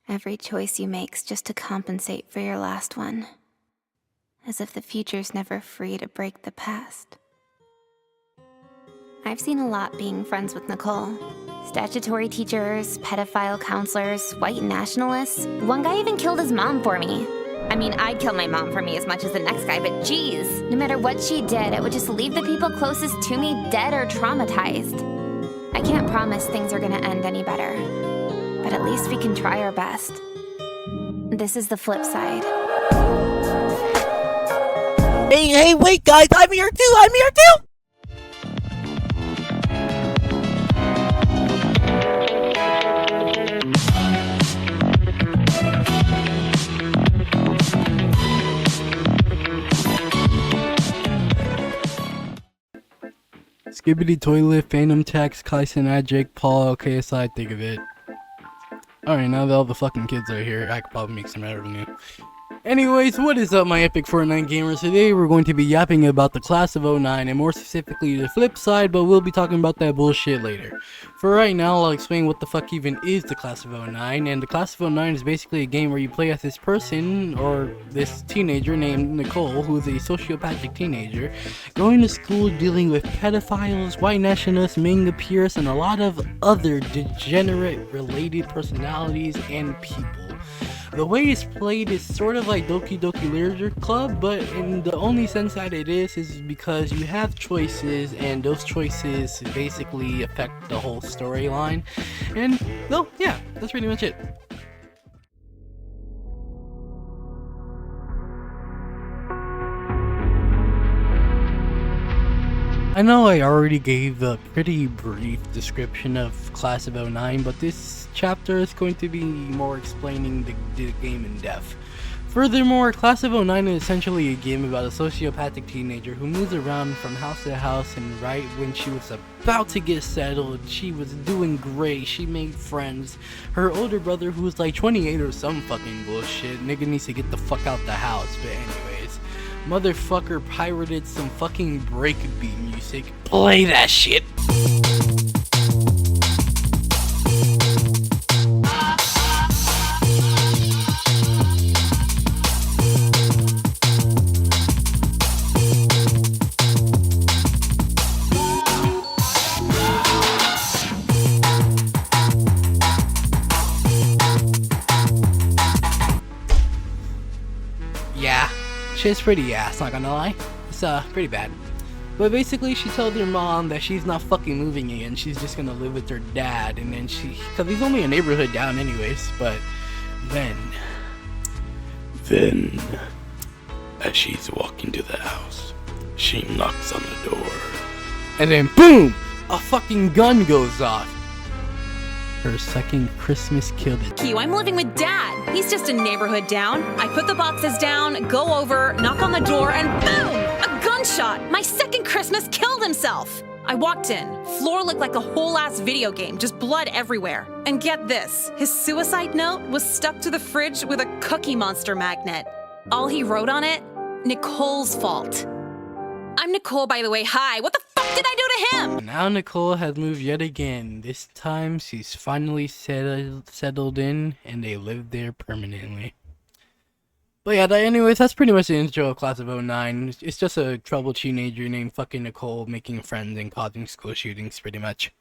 Every choice you make's just to compensate for your last one. As if the future's never free to break the past. I've seen a lot being friends with Nicole. Statutory teachers, pedophile counselors, white nationalists. One guy even killed his mom for me. I mean, I'd kill my mom for me as much as the next guy, but geez. No matter what she did, it would just leave the people closest to me dead or traumatized. I can't promise things are gonna end any better, but at least we can try our best. This is the flip side. Hey, wait guys, I'm here too! Skibbity Toilet, Phantom Tax, Kyson, Jake Paul, KSI, think of it. Alright, now that all the fucking kids are here, I could probably make some revenue. Anyways, what is up my epic Fortnite gamers? Today we're going to be yapping about the class of 09 and more specifically the flip side, but we'll be talking about that bullshit later. For right now, I'll explain what the fuck even is the class of 09, and the class of 09 is basically a game where you play as this person, or this teenager named Nicole, who is a sociopathic teenager, going to school dealing with pedophiles, white nationalists, manga peers, and a lot of other degenerate related personalities and people. The way it's played is sort of like Doki Doki Literature Club, but in the only sense that it is because you have choices, and those choices basically affect the whole storyline. And, well, yeah, that's pretty much it. I know I already gave a pretty brief description of Class of 09, but this chapter is going to be more explaining the game in depth. Furthermore, Class of 09 is essentially a game about a sociopathic teenager who moves around from house to house, and right when she was about to get settled, she was doing great, she made friends. Her older brother, who was like 28 or some fucking bullshit, nigga needs to get the fuck out the house, but anyways. Motherfucker pirated some fucking breakbeat music. Play that shit! Yeah. Shit's pretty ass, not gonna lie. It's pretty bad. But basically she told her mom that she's not fucking moving again, she's just gonna live with her dad, and then cause he's only a neighborhood down anyways, but then as she's walking to the house, she knocks on the door, and then boom! A fucking gun goes off. Her second Christmas killed it. I'm living with Dad. He's just a neighborhood down. I put the boxes down, go over, knock on the door, and boom! A gunshot! My second Christmas killed himself! I walked in. Floor looked like a whole-ass video game, just blood everywhere. And get this, his suicide note was stuck to the fridge with a Cookie Monster magnet. All he wrote on it, Nicole's fault. I'm Nicole, by the way. Hi. What the fuck did I do to him? Now Nicole has moved yet again. This time she's finally settled in, and they live there permanently. But yeah, anyways, that's pretty much the intro of Class of 09. It's just a troubled teenager named fucking Nicole making friends and causing school shootings, pretty much.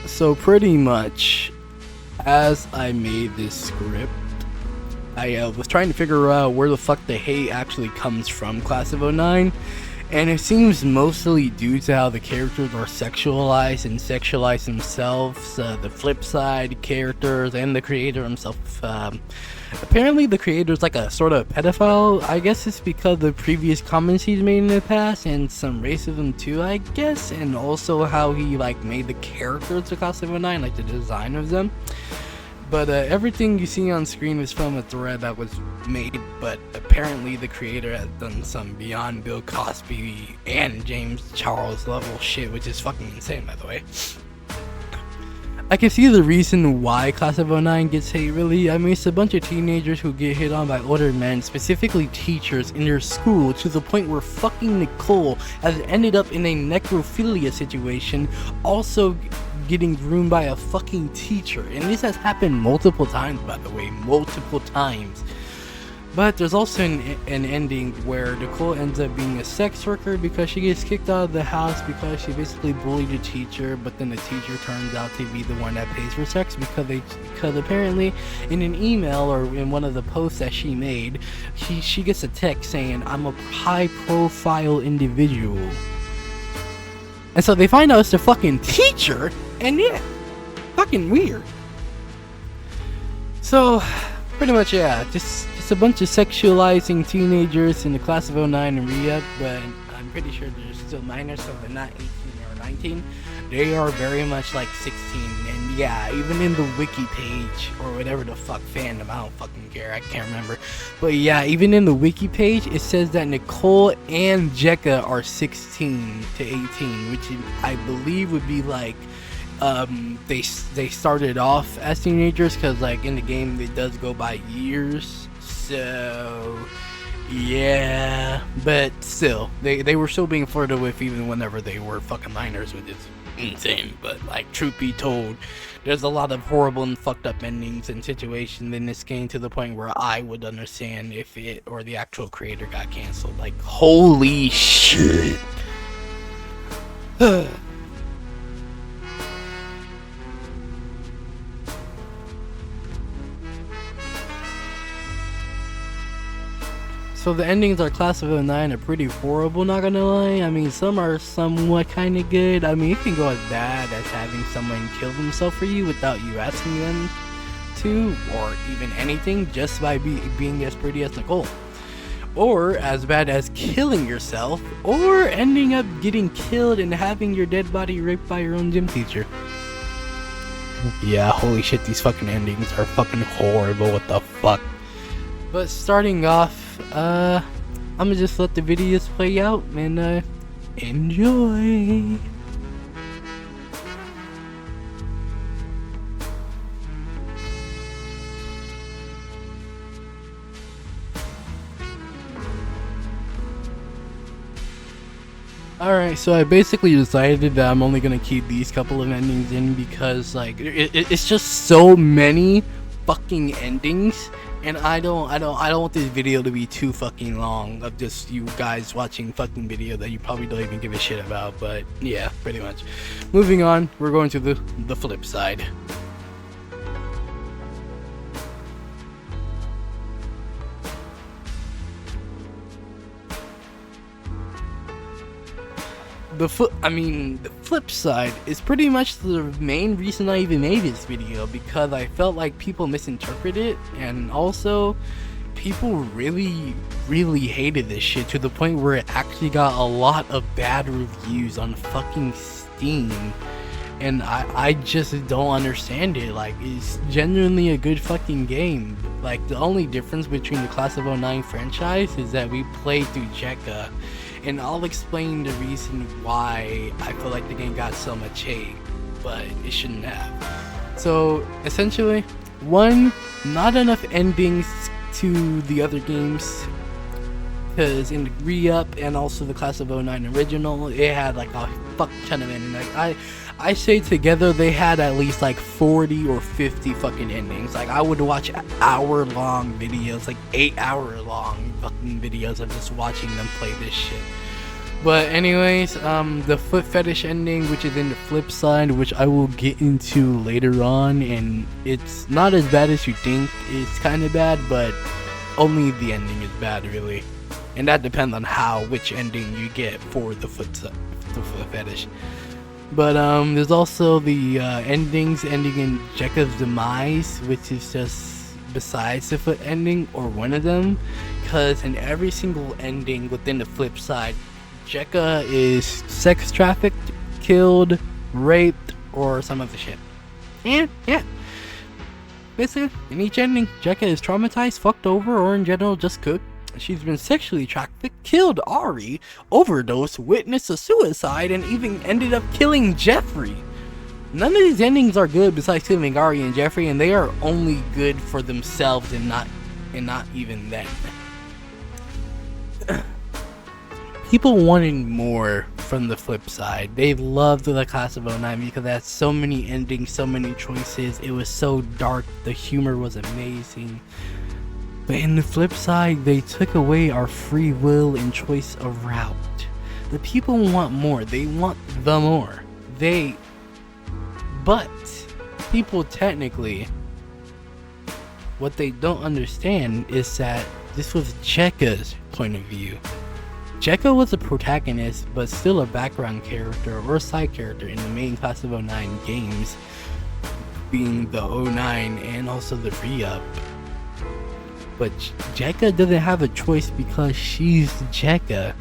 So pretty much, as I made this script, I was trying to figure out where the fuck the hate actually comes from Class of 09, and it seems mostly due to how the characters are sexualized and sexualize themselves, the flip side characters and the creator himself. Apparently the creator's like a sort of pedophile. I guess it's because the previous comments he's made in the past, and some racism too, I guess, and also how he like made the characters of Class of 09, like the design of them. But everything you see on screen is from a thread that was made, but apparently the creator has done some beyond Bill Cosby and James Charles level shit, which is fucking insane, by the way. I can see the reason why Class of 09 gets hate, really. I mean, it's a bunch of teenagers who get hit on by older men, specifically teachers, in their school, to the point where fucking Nicole has ended up in a necrophilia situation, also getting groomed by a fucking teacher. And this has happened multiple times, by the way, multiple times. But there's also an ending where Nicole ends up being a sex worker because she gets kicked out of the house because she basically bullied a teacher, but then the teacher turns out to be the one that pays for sex because apparently in an email or in one of the posts that she made, she gets a text saying, "I'm a high profile individual." And so they find out it's the fucking teacher, and yeah, fucking weird. So pretty much, yeah, just a bunch of sexualizing teenagers in the class of 09 and re-up, but I'm pretty sure they're still minors, so they're not 18 or 19. They are very much like 16, and yeah, even in the wiki page, or whatever the fuck fandom, I don't fucking care, I can't remember. But yeah, even in the wiki page, it says that Nicole and Jekka are 16 to 18, which I believe would be like, they started off as teenagers, because like in the game it does go by years. So yeah, but still, they were still being flirted with even whenever they were fucking minors, which is insane. But like, truth be told, there's a lot of horrible and fucked up endings and situations in this game, to the point where I would understand if it or the actual creator got canceled. Like, holy shit. So the endings are class of 09 are pretty horrible, not gonna lie. I mean, some are somewhat kind of good. I mean, it can go as bad as having someone kill themselves for you without you asking them to, or even anything, just by being as pretty as Nicole. Or as bad as killing yourself, or ending up getting killed and having your dead body raped by your own gym teacher. Yeah, holy shit, these fucking endings are fucking horrible, what the fuck. But starting off, I'm gonna just let the videos play out and enjoy. Alright, so I basically decided that I'm only gonna keep these couple of endings in because like it's just so many fucking endings. And I don't want this video to be too fucking long of just you guys watching fucking video that you probably don't even give a shit about. But yeah, pretty much. Moving on, we're going to the flip side. The flip side is pretty much the main reason I even made this video, because I felt like people misinterpreted it, and also people really hated this shit to the point where it actually got a lot of bad reviews on fucking Steam, and I just don't understand it. Like, it's genuinely a good fucking game. Like, the only difference between the Class of 09 franchise is that we play through Jekka. And I'll explain the reason why I feel like the game got so much hate, but it shouldn't have. So essentially, one, not enough endings to the other games, because in the re-up and also the Class of 09 original, it had like a fuck ton of endings. Like I say together they had at least like 40 or 50 fucking endings. Like, I would watch hour-long videos, like 8-hour-long fucking videos of just watching them play this shit. But anyways, the foot fetish ending, which is in the flip side, which I will get into later on, and it's not as bad as you think. It's kind of bad, but only the ending is bad, really. And that depends on which ending you get for the foot fetish. But there's also the ending in Jekka's demise, which is just besides the foot ending, or one of them, because in every single ending within the flip side, Jekka is sex trafficked, killed, raped, or some other shit. And yeah, basically in each ending, Jekka is traumatized, fucked over, or in general just cooked. She's been sexually trafficked, killed Ari, overdosed, witnessed a suicide, and even ended up killing Jeffrey. None of these endings are good besides killing Ari and Jeffrey, and they are only good for themselves and not even then. People wanted more from the flip side. They loved the Class of '09 because it had so many endings, so many choices. It was so dark. The humor was amazing. But in the flip side, they took away our free will and choice of route. The people want more. They want the more. But people technically, what they don't understand is that this was Cheka's point of view. Cheka was a protagonist, but still a background character or a side character in the main Class of '09 games, being the '09 and also the re-up. But Cheka doesn't have a choice because she's Cheka,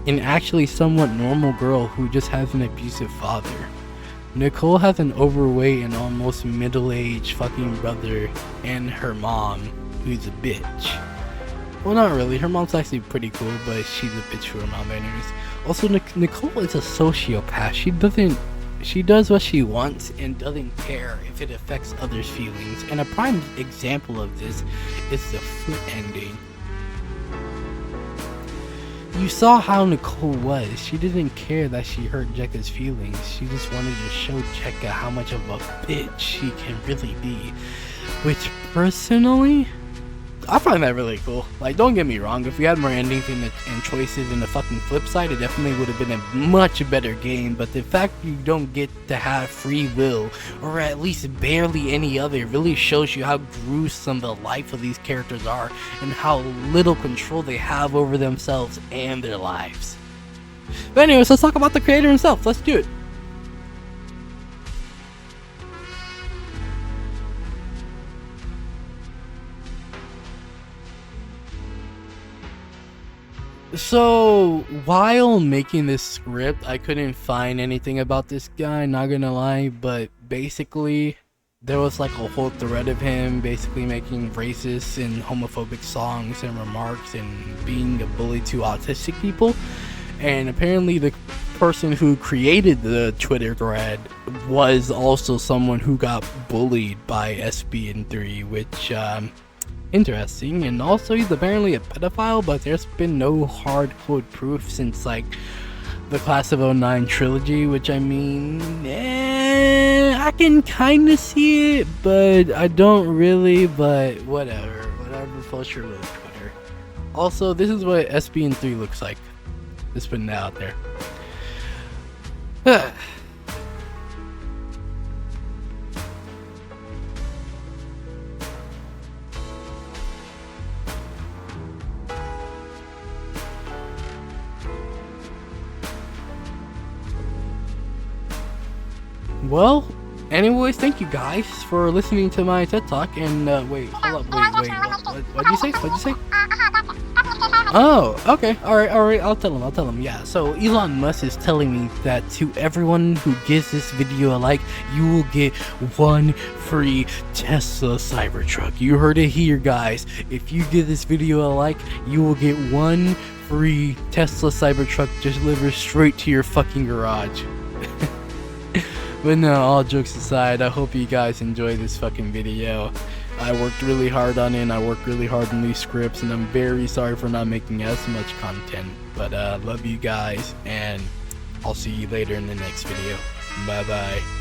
an actually somewhat normal girl who just has an abusive father. Nicole has an overweight and almost middle-aged fucking brother, and her mom, who's a bitch. Well, not really. Her mom's actually pretty cool, but she's a bitch for her mom anyways. Also, Nicole is a sociopath. She does what she wants and doesn't care if it affects others' feelings. And a prime example of this is the foot ending. You saw how Nicole was. She didn't care that she hurt Cheka's feelings. She just wanted to show Cheka how much of a bitch she can really be. Which, personally, I find that really cool. Like, don't get me wrong, if we had more endings and choices in the fucking flip side, it definitely would have been a much better game. But the fact you don't get to have free will, or at least barely any other, really shows you how gruesome the life of these characters are, and how little control they have over themselves and their lives. But anyways, let's talk about the creator himself. Let's do it. So, while making this script, I couldn't find anything about this guy, not gonna lie, but basically, there was like a whole thread of him basically making racist and homophobic songs and remarks and being a bully to autistic people. And apparently the person who created the Twitter thread was also someone who got bullied by SB3, which, interesting. And also, he's apparently a pedophile, but there's been no hard code proof since like the Class of '09 trilogy, which I mean, I can kind of see it, but I don't really. But whatever floats your boat, Twitter. Also, this is what SB3 looks like. Just putting that out there. Well, anyways, thank you guys for listening to my TED Talk. And wait, hold up, wait, what'd you say? Oh, okay, all right, I'll tell him. Yeah, so Elon Musk is telling me that to everyone who gives this video a like, you will get one free Tesla Cybertruck. You heard it here, guys. If you give this video a like, you will get one free Tesla Cybertruck delivered straight to your fucking garage. But no, all jokes aside, I hope you guys enjoy this fucking video. I worked really hard on it, and I worked really hard on these scripts, and I'm very sorry for not making as much content. But love you guys, and I'll see you later in the next video. Bye bye.